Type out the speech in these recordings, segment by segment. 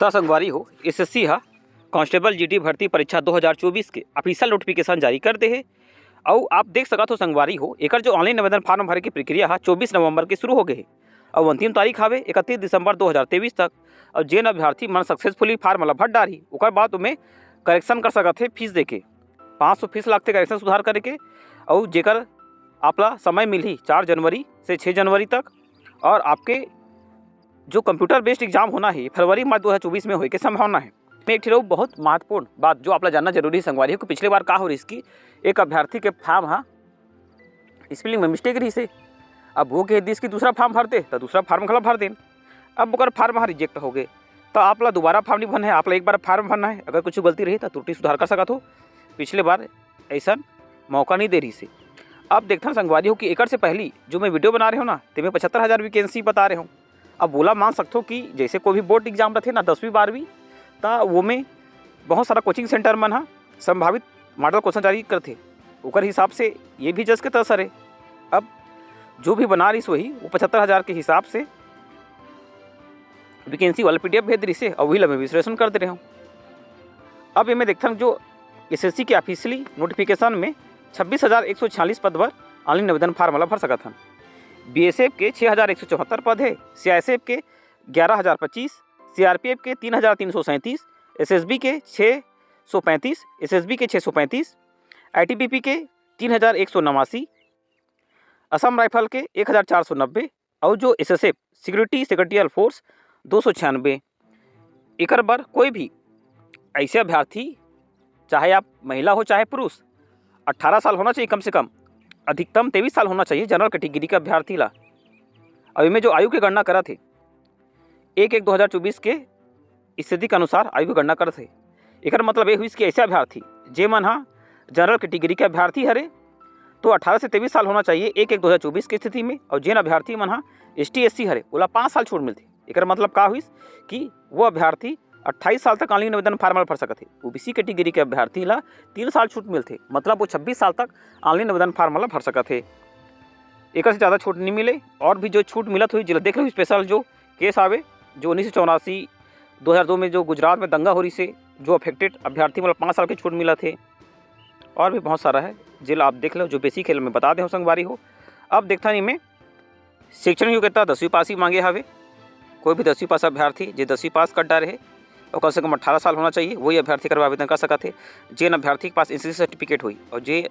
त संगवारी हो एसएससी हा कांस्टेबल जीडी भर्ती परीक्षा 2024 के ऑफिशियल नोटिफिकेशन जारी कर दे है। और आप देख सकत हो संगवारी हो एकर जो ऑनलाइन आवेदन फार्म भरे की प्रक्रिया हा 24 नवंबर के शुरू हो गए है और अंतिम तारीख हावे 31 दिसंबर 2023 तक। और जेन अभ्यर्थी मन सक्सेसफुली फार्म ला भर डारी ओकर बाद में करेक्शन कर सकत है फीस देके 500 फीस लागते करेक्शन सुधार करे के। और जेकर आपला समय मिली 4 जनवरी से 6 जनवरी तक। और आपके जो कंप्यूटर बेस्ड एग्जाम होना है फरवरी मार्च 2024 में होने की संभावना है। मैं एक ठिरो बहुत महत्वपूर्ण बात जो आप जानना जरूरी है संगवारी है कि पिछले बार का हो रही इसकी एक अभ्यर्थी के फॉर्म हाँ स्पेलिंग में मिस्टेक रही से। अब वो कह दी इसकी दूसरा फॉर्म भरते तो दूसरा फॉर्म खला भर दें। अब अगर फॉर्म वहाँ रिजेक्ट हो गए तो आप ला दोबारा फॉर्म नहीं भरना है, आप ला एक बार फॉर्म भरना है। अगर कुछ गलती रही तो त्रुटि सुधार कर सकत हो। पिछले बार ऐसा मौका नहीं दे रही से। अब देखना संगवारी हो कि एक से पहली जो मैं वीडियो बना रहे हो ना तो मैं 75,000 वैकेंसी बता रहे हूँ। अब बोला मान सकते हो कि जैसे कोई भी बोर्ड एग्जाम रहते ना 10वीं 12वीं तो वो में बहुत सारा कोचिंग सेंटर मन हाँ संभावित मॉडल क्वेश्चन जारी करते ओकर हिसाब से ये भी जज के तसर है। अब जो भी बना रही वही वो 75,000 के हिसाब से वैकेंसी वाला PDF भेज रही से और वही मैं विश्लेषण कर दे रहा हूँ। अब ये मैं देखता हूँ जो एसएससी के ऑफिशियली नोटिफिकेशन में 26,146 पद पर ऑनलाइन आवेदन फार्म वाला भर सकता था। BSF के 6,174 पद है, CISF के 11,025, CRPF के 3,337, SSB के 635, SSB के 635, ITBP के 3,189, असम राइफल के 1,490 और जो SSF सिक्योरिटी सेक्रेटरियल फोर्स 296। एक बार कोई भी ऐसे अभ्यर्थी चाहे आप महिला हो चाहे पुरुष 18 साल होना चाहिए कम से कम, अधिकतम 23 साल होना चाहिए जनरल कैटेगरी का अभ्यर्थी ला। अब इनमें जो आयु की गणना करा थे 1/1/2024 के स्थिति के अनुसार आयु की गणना कर थे। एक मतलब ये हुई कि ऐसे अभ्यर्थी जे मन हाँ जनरल कैटेगरी के अभ्यर्थी हरे तो 18 से 23 साल होना चाहिए 1/1/2024 की स्थिति में। और जेन अभ्यर्थी मन हाँ ST SC हरे बोला 5 साल छूट मिलती। एक मतलब का हुई कि वो अभ्यर्थी 28 साल तक ऑनलाइन आवेदन फार्म भर सकते। OBC कैटेगरी के अभ्यर्थी ला 3 साल छूट मिलते मतलब वो 26 साल तक ऑनलाइन आवेदन फार्म भर सकते। एक से ज़्यादा छूट नहीं मिले। और भी जो छूट मिलत हुई जिला देख लो स्पेशल जो केस आवे जो 1984 2002 में जो गुजरात में दंगा हो रही से जो अफेक्टेड अभ्यर्थी मतलब 5 साल के छूट मिला थे। और भी बहुत सारा है जिला आप देख लो जो बेसिक खेल में बता दे हो संगवारी हो। अब देखता नहीं में शैक्षणिक योग्यता 10वीं पास ही मांगे हवे। कोई भी 10वीं पास अभ्यर्थी जो 10वीं पास कर रहे और कम से कम 18 साल होना चाहिए वही अभ्यर्थी कर आवेदन कर सकते। जेन अभ्यर्थी के पास NCC सर्टिफिकेट हुई और जे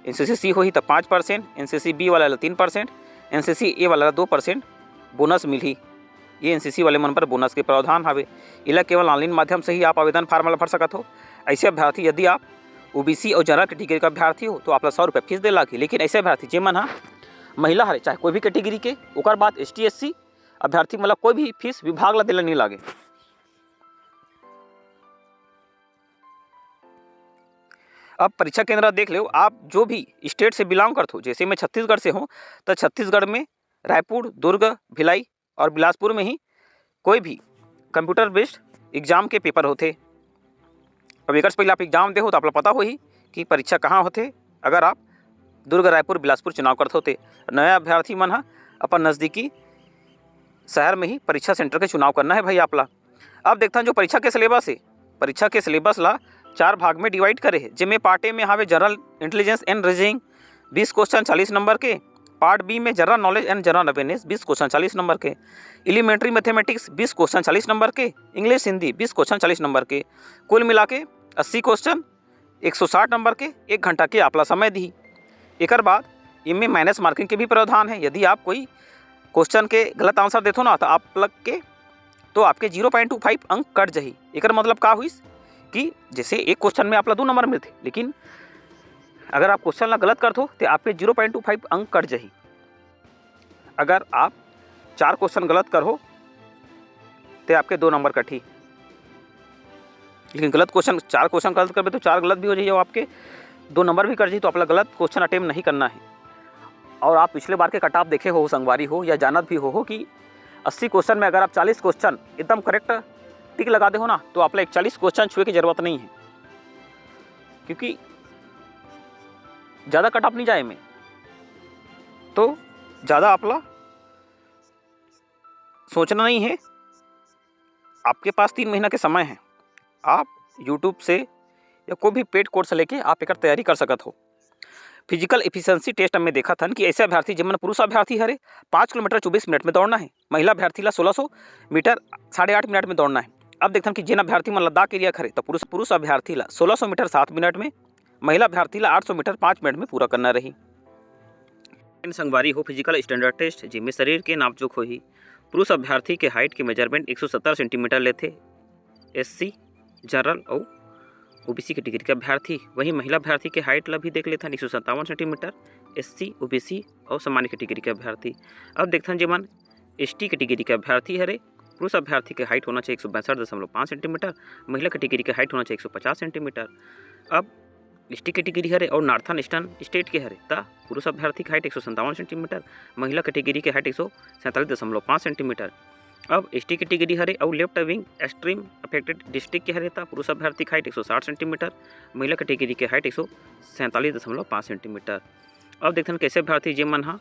NCC C हुई तो 5%, NCC B वाला 3%, NCC A वाला 2% बोनस मिली। ये NCC वाले मन पर बोनस के प्रावधान हवे। इला केवल ऑनलाइन माध्यम से ही आप आवेदन फार्म भर सकते हो। ऐसे अभ्यर्थी यदि आप OBC और जनरल कैटेगरी का अभ्यर्थी हो तो आप 100 रुपये फीस दे लागी। लेकिन ऐसे अभ्यर्थी जे मन हाँ महिला हरे चाहे कोई भी कैटेगरी के ओकर बाद ST SC अभ्यर्थी मतलब कोई भी फीस विभाग ला दिला नहीं लागे। अब परीक्षा केंद्र देख लो आप जो भी स्टेट से बिलोंग करते हो। जैसे मैं छत्तीसगढ़ से हूँ तो छत्तीसगढ़ में रायपुर, दुर्ग, भिलाई और बिलासपुर में ही कोई भी कंप्यूटर बेस्ड एग्जाम के पेपर होते। अब एक पहले आप एग्जाम दे हो तो आप पता हो ही कि परीक्षा कहाँ होते। अगर आप दुर्ग, रायपुर, बिलासपुर चुनाव करते होते नया अभ्यर्थी मन हाँ अपन नज़दीकी शहर में ही परीक्षा सेंटर के चुनाव करना है भाई आपला। अब देखता हूँ जो परीक्षा के सिलेबस है परीक्षा के सिलेबस ला 4 भाग में डिवाइड करे है। जिनमें पार्ट ए में हावे general intelligence and reasoning 20 question 40 number के। पार्ट बी में general knowledge and general awareness 20 question 40 number के। एलिमेंट्री मैथमेटिक्स 20 क्वेश्चन 40 नंबर के। इंग्लिश हिंदी 20 क्वेश्चन 40 नंबर के। कुल मिला के 80 क्वेश्चन 160 नंबर के 1 घंटा के आपला समय दी। एक बाद इनमें माइनस मार्किंग के भी प्रावधान है। यदि आप कोई क्वेश्चन के गलत आंसर देते ना तो आप लग के तो आपके 0.25 अंक कट जाही। एक मतलब का हुई कि जैसे एक क्वेश्चन में आपला 2 नंबर मिलते लेकिन अगर आप क्वेश्चन ला गलत करते हो तो आपके 0.25 अंक कट जाही। अगर आप 4 क्वेश्चन गलत करो तो आपके 2 नंबर कटी। लेकिन गलत क्वेश्चन 4 क्वेश्चन गलत करबे तो 4 गलत भी हो जाइए आपके 2 नंबर भी कट जाइए। तो आपला गलत क्वेश्चन अटेम्प्ट नहीं करना है। और आप पिछले बार के कट ऑफ देखे हो संगवारी हो या जानत भी हो कि 80 क्वेश्चन में अगर आप 40 क्वेश्चन एकदम करेक्ट टिक लगा दे हो ना तो आप 41 क्वेश्चन छुए की जरूरत नहीं है क्योंकि ज़्यादा कट ऑफ नहीं जाए में तो ज़्यादा आपला सोचना नहीं है आपके पास 3 महीना के समय है। आप यूट्यूब से या कोई भी पेड कोर्स लेके आप एकर तैयारी कर सकत हो। फिजिकल एफिशिएंसी टेस्ट में देखा था कि ऐसे अभ्यर्थी जिमन पुरुष अभ्यर्थी हरे 5 किलोमीटर 24 मिनट में दौड़ना है, महिला अभ्यर्थी ला 1600 मीटर 8.5 मिनट में दौड़ना है। अब देखथन कि जिन अभ्यर्थी मन लद्दाख एरिया खरे तो पुरुष अभ्यर्थी ला 1600 मीटर 7 मिनट में, महिला अभ्यर्थी ला 800 मीटर 5 मिनट में पूरा करना रही। संगवारी हो फिजिकल स्टैंडर्ड टेस्ट जिसमें शरीर के नापजोख होही। पुरुष अभ्यर्थी के हाइट के मेजरमेंट 170 सेंटीमीटर लेथे एससी जनरल और ओबीसी कैटेगरी के अभ्यर्थी। वहीं महिला अभ्यर्थी के हाइट ला भी देख लेथन 157 सेंटीमीटर एससी ओबीसी और सामान्य कैटेगरी के अभ्यर्थी। अब देखथन जेमन एसटी कैटेगरी के अभ्यर्थी हरे पुरुष अभ्यर्थी के हाइट होना चाहिए 162.5 सेंटीमीटर, महिला कैटेगरी के हाइट होना चाहिए 150 सेंटीमीटर। अब एसटी कैटेगरी हरे और नॉर्थन ईस्टर्न स्टेट के हरे ता पुरुष अभ्यर्थी की हाइट 157 सेंटीमीटर, महिला कैटेगरी के हाइट 147.5 सेंटीमीटर। अब एसटी कैटेगरी हरे और left wing extreme affected district के हरे ता पुरुष अभ्यर्थी की हाइट 160 सेंटीमीटर, महिला कैटेगरी के हाइट 147.5 सेंटीमीटर। अब देखते हैं कैसे अभ्यर्थी जेमन हा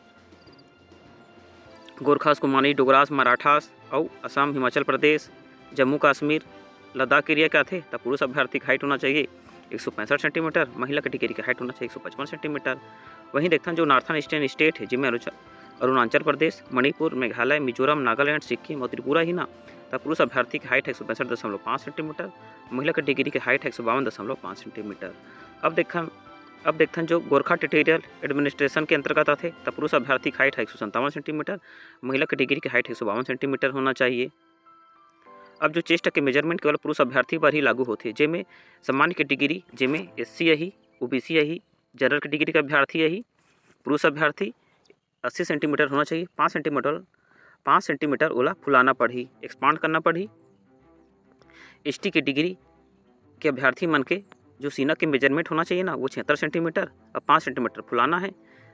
गोरखास कुमानी डोगरास मराठास और असम हिमाचल प्रदेश जम्मू कश्मीर लद्दाख एरिया के आते तो पुरुष अभ्यर्थी की हाइट होना चाहिए 165 सेंटीमीटर, महिला कैटेगरी की हाइट होना चाहिए 155 सेंटीमीटर। वहीं देखते हैं जो नॉर्थन ईस्टर्न स्टेट है जिनमें अरुणाचल प्रदेश, मणिपुर, मेघालय, मिजोरम, नागालैंड, सिक्किम और त्रिपुरा ही ना तो पुरुष अभ्यर्थी की हाइट है 165.5 सेंटीमीटर, महिला कैटेगरी की हाइट है 152.5 सेंटीमीटर। अब देखते जो गोरखा टेरिटोरियल एडमिनिस्ट्रेशन के अंतर्गत आते तो पुरुष अभ्यर्थी की हाइट है 157 सेंटीमीटर, महिला कैटेगरी की हाइट 152 सेंटीमीटर होना चाहिए। अब जो चेस्ट के मेजरमेंट केवल पुरुष अभ्यर्थी पर ही लागू होते हैं, जेमें सामान्य कैटेगरी जेमें एससी यही, ओबीसी यही, जनरल कैटेगरी का अभ्यर्थी यही पुरुष अभ्यर्थी 80 सेंटीमीटर होना चाहिए। 5 सेंटीमीटर ओला फुलाना पड़ी, एक्सपांड करना पड़ी। एसटी कैटेगरी के अभ्यर्थी मन के जो सीना के मेजरमेंट होना चाहिए ना वो 76 सेंटीमीटर और 5 सेंटीमीटर फुलाना है।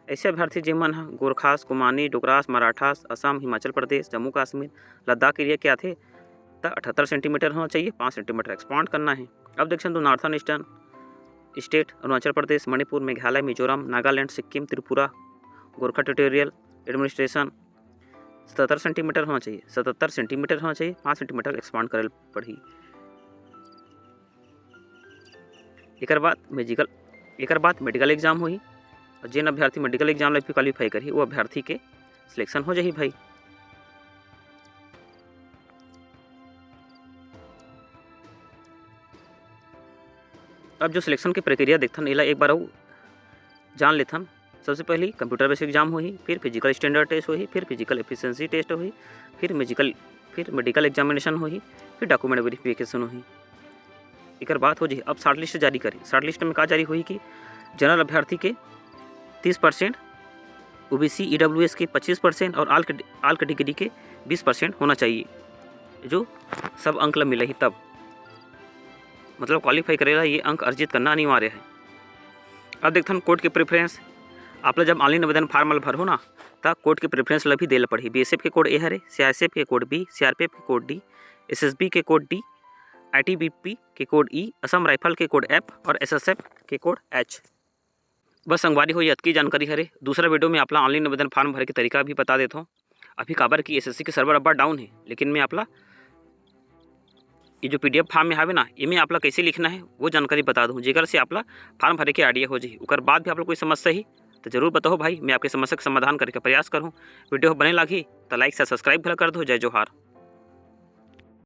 ऐसे अभ्यर्थी जेमन हा गोरखास कुमानी डोगरास मराठास असम हिमाचल प्रदेश जम्मू कश्मीर लद्दाख एरिया के आते तो 78 सेंटीमीटर होना चाहिए, 5 सेंटीमीटर एक्सपांड करना है। अब देखते तो northern eastern state Arunachal Pradesh Manipur Meghalaya Mizoram Nagaland Sikkim Tripura Gorkha territorial administration 77 centimetre होना चाहिए, 77 सेंटीमीटर होना चाहिए, 5 सेंटीमीटर एक्सपांड करे पड़ी। एक बाद मेडिकल एग्जाम हुई और जिन अभ्यर्थी मेडिकल एग्जाम ला भी क्वालिफाई करी वो अभ्यर्थी के सिलेक्शन हो जाही भाई। अब जो सिलेक्शन की प्रक्रिया देखथन एला एक बार और जान लेथन। सबसे पहले कंप्यूटर बेस्ड एग्जाम हुई, फिर फिजिकल स्टैंडर्ड टेस्ट हुई, फिर फिजिकल एफिशिएंसी टेस्ट हुई, फिर मेडिकल एग्जामिनेशन हुई, फिर डॉक्यूमेंट वेरिफिकेशन हुई। एक बात हो जी अब शॉर्ट लिस्ट जारी करी। शॉर्ट लिस्ट में का जारी हुई कि जनरल अभ्यर्थी के 30%, ओबीसी ईडब्ल्यूएस के 25% और आल कैटेगरी के 20% होना चाहिए, जो सब अंक ला मिला ही तब मतलब क्वालिफाई करेला ये अंक अर्जित करना अनिवार्य है। अब देखते कोर्ट के प्रेफरेंस आप जब ऑनलाइन आवेदन फार्म ला भरो ना तो कोर्ट के प्रेफरेंस ला भी देला पड़ी। बीएसएफ के कोड ए हरे, सीआईएसएफ के कोड बी, सीआरपीएफ के कोड डी, एसएसबी के कोड डी, आईटीबीपी के कोड ई, असम राइफल के कोड एफ और एसएसएफ के कोड एच। बस संगवारी हो अतकी जानकारी हरे। दूसरा वीडियो में आपला ऑनलाइन आवेदन फार्म भरे के तरीका भी बता देता हूँ। अभी काबर की एसएससी के सर्वर अब्बा डाउन है, लेकिन मैं आपला ये जो पीडीएफ फार्म में हावे ना इमें आपला कैसे लिखना है वो जानकारी बता दूँ, जेकर से आपला फार्म भरे के आइडिया हो जाए। उकर बाद भी आप लोग कोई समस्या ही तो जरूर बताओ भाई, मैं आपके समस्या का समाधान करके प्रयास करूँ। वीडियो बने लागी तो लाइक से सब्सक्राइब भला कर दो। जय जोहार।